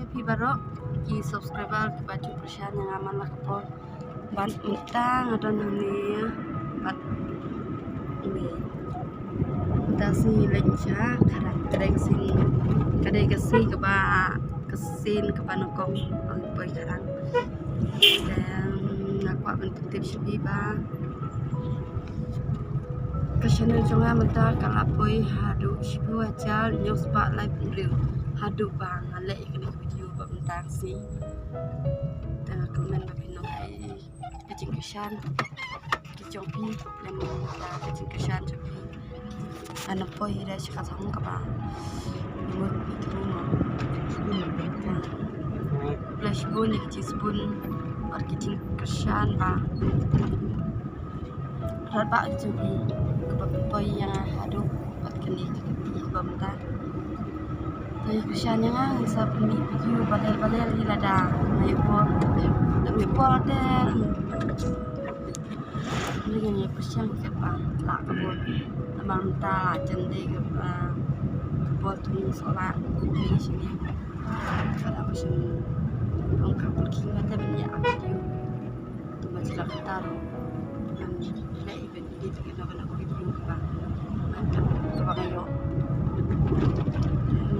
Pi baru ki subscriber ke baju persian yang aman lah kapol ban mentang ada nih bat ini dasi lenca karang kadai kesi ke ba kesin ke panokong boy karang dan aku akan titip sipi ba kesana jonga menta kalapoi hadu sipu acal news spotlight blue hadu bang alek kena video ba mentang si dan komen ba pinong ai kecing kesan kecompi dan kecing kesan copi anak poi dah cakap sama kapa mut itu rumah flash bun ni kecing bun kecing kesan ba harba copi poi yang hadu buat kini ba mentang Tapi kesannya kan bisa beli video balel-balel di ladang. Naik pol deh. Ini kan ya kesan kepa tak kebun. Teman mentah jende kebun tu solat di sini. Kalau kesan lengkap pergi ada banyak video. Tu macam taruh. Dan lagi benda tu kita nak video kepa. Kepa kayo.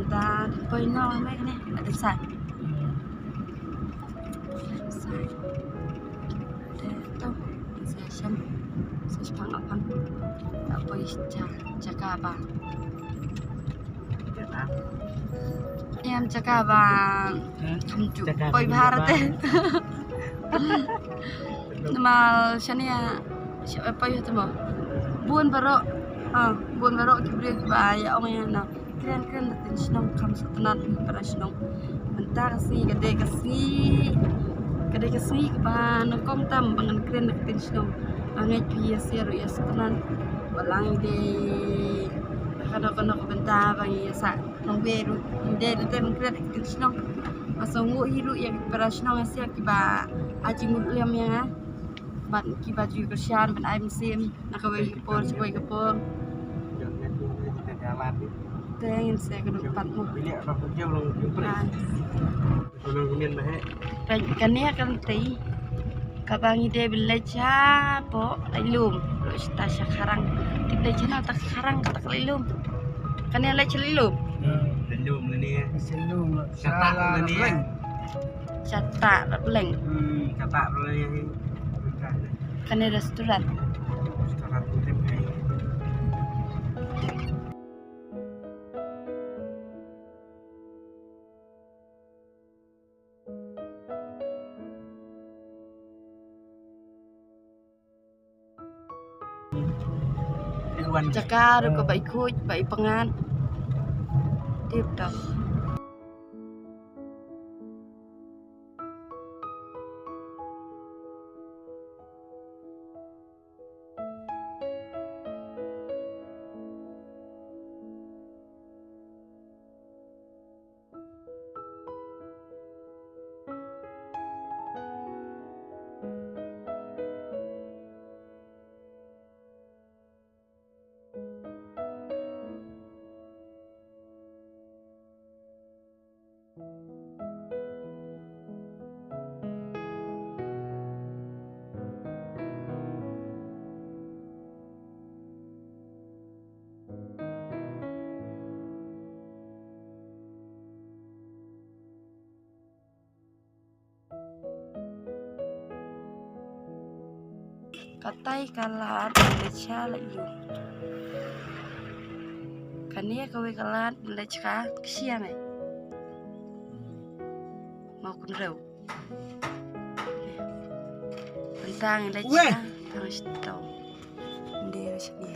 Dan poin nol mai ni ada sai. Sai. Tu saya sam. Saya pangapang. Tak poi jaga apa. Yang jaga bang. Kamju. Poi Bharat. Nama sania siapa poi tu mo. Buan baru. Buan baru kibri bahaya orang yang nak. Keren natin sinong kam sa tanan para sinong mentar si kadai kasi ba nagkom tam bangan keren natin sinong angay piya sero ya sa tanan walang ide nakano ko benta bang ya sa nong beru ide natin keren natin sinong masongo hiru yang para sinong asya kiba aji ngulyam yang ban kiba ju kersian ban ay musim nakaway kapol sakoy kapol Tengin saya ke depan mu. Ini apa kerja belum jumpa. Belum kemudian mah. Kan ni akan tei. Kabang ide belajar po ilum. Lo ista sekarang tidak channel tak sekarang tak ilum. Kan ni lagi ilum. Ilum ni. Ilum. Catak ni. Catak tak beleng. Catak boleh. Kan ni restoran. Restoran tu tempat. Cakar ke baik kuj, baik pengan. Tip dah. Katai kalat Malaysia lagi. Kania kawe kalat Malaysia kesian mau kun reu. Tentang Malaysia harus tahu. Dia sini.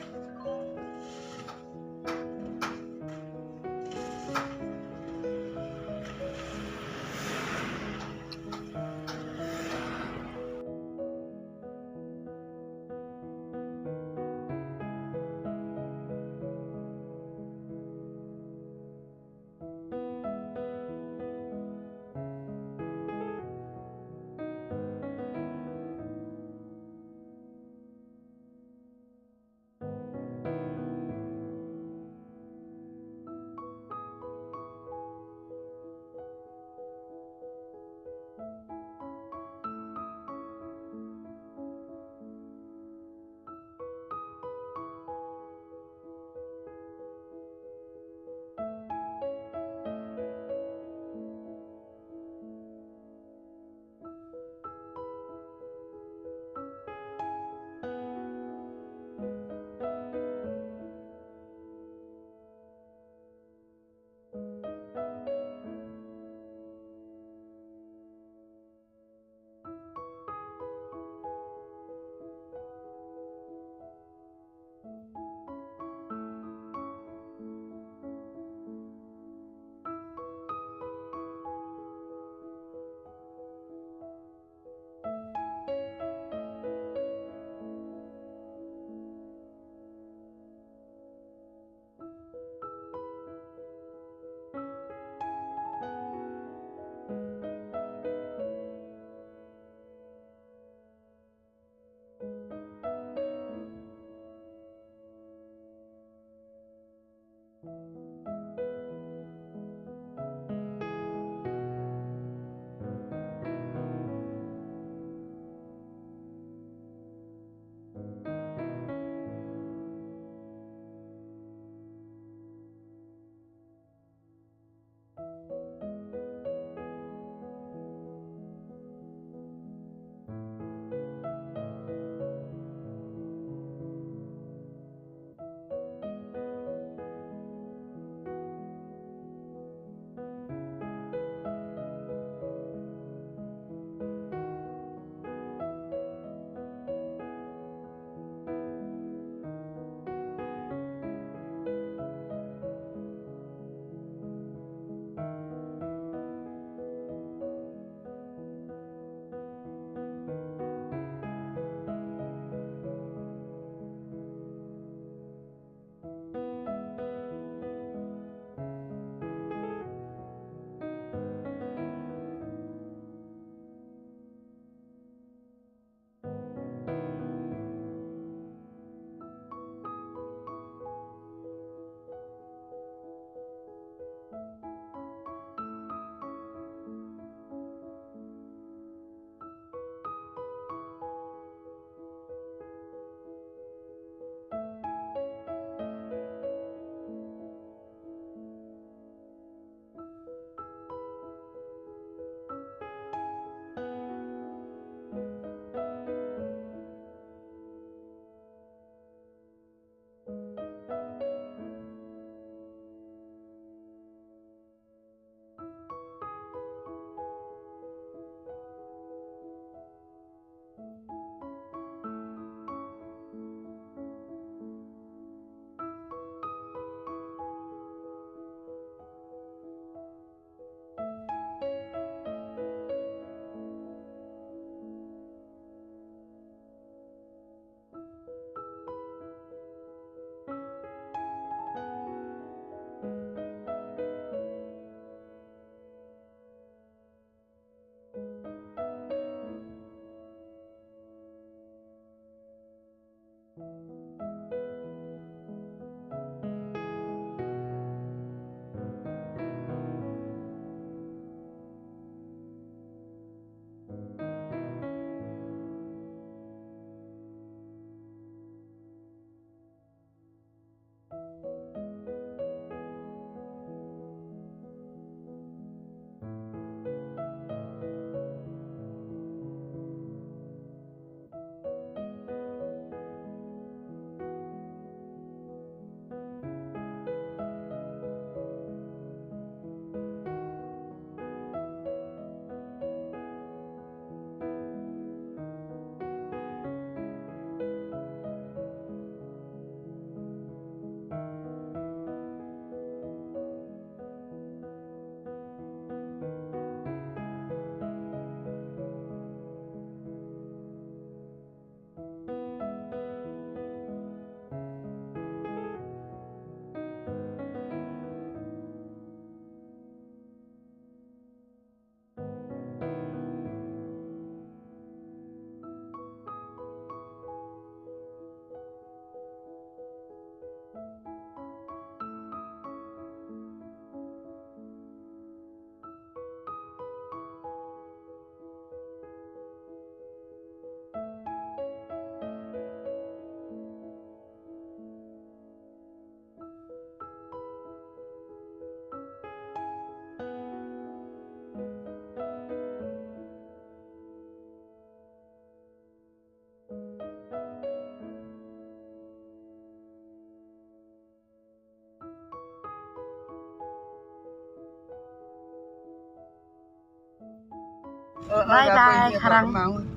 Bye bye, Karang.